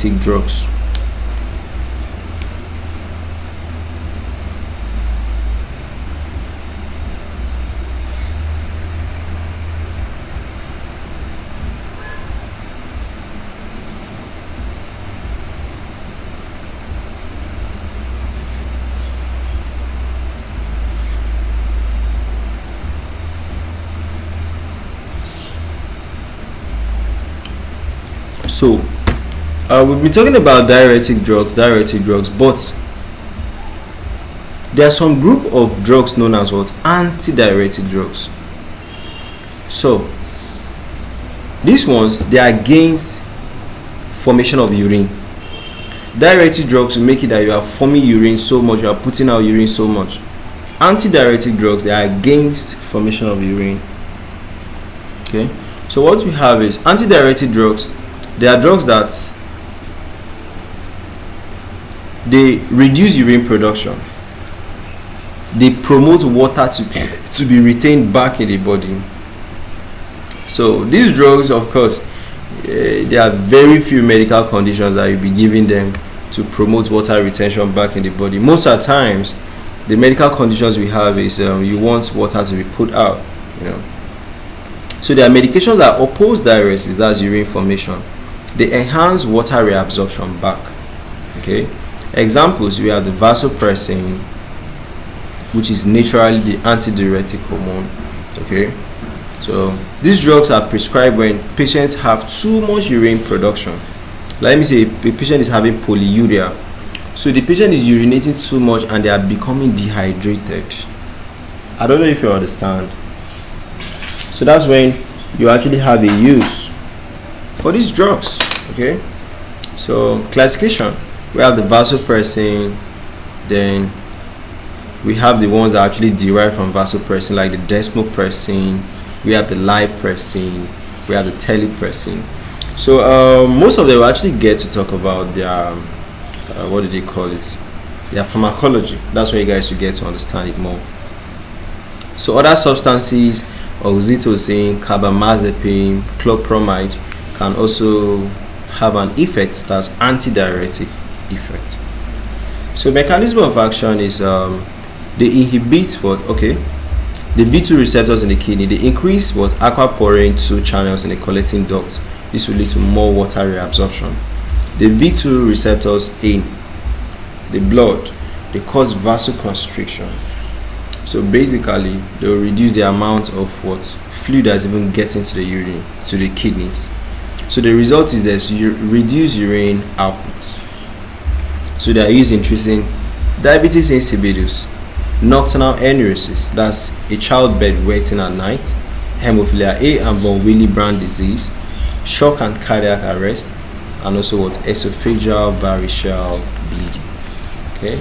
antidiuretic drugs. So we've been talking about diuretic drugs, but there are some group of drugs known as what? Antidiuretic drugs. So these ones, they are against formation of urine. Diuretic drugs will make it that you are forming urine so much, you are putting out urine so much. Antidiuretic drugs, they are against formation of urine. Okay, so what we have is antidiuretic drugs. They are drugs that they reduce urine production. They promote water to be retained back in the body. So these drugs, of course, there are very few medical conditions that you'll be giving them to promote water retention back in the body. Most of the times, the medical conditions we have is you want water to be put out. So there are medications that oppose diuresis, that's urine formation. They enhance water reabsorption back. Okay, examples, we have the Vasopressin, which is naturally the antidiuretic hormone. Okay, so these drugs are prescribed when patients have too much urine production. Let me say a patient is having polyuria, so the patient is urinating too much and they are becoming dehydrated. I don't know if you understand. So that's when you actually have a use for these drugs. Okay, so classification, we have the Vasopressin, then we have the ones that actually derive from Vasopressin, like the Desmopressin, we have the Terlipressin, we have the Terlipressin. So most of them will actually get to talk about their what do they call it, their pharmacology. That's where you guys will get to understand it more. So other substances, oxytocin, carbamazepine, chlorpromide, can also have an effect that's antidiuretic effect. So mechanism of action is they inhibit what? Okay, the V2 receptors in the kidney. They increase what? Aquaporin 2 channels in the collecting duct. This will lead to more water reabsorption. The V2 receptors in the blood, they cause vasoconstriction. So basically, they will reduce the amount of what? Fluid that's even getting to the urine, to the kidneys. So the result is that you reduce urine output. So they are used in treating diabetes insipidus, nocturnal enuresis, that's a childbed waiting at night, hemophilia A and von Willebrand disease, shock and cardiac arrest, and also what? Esophageal variceal bleeding. Okay.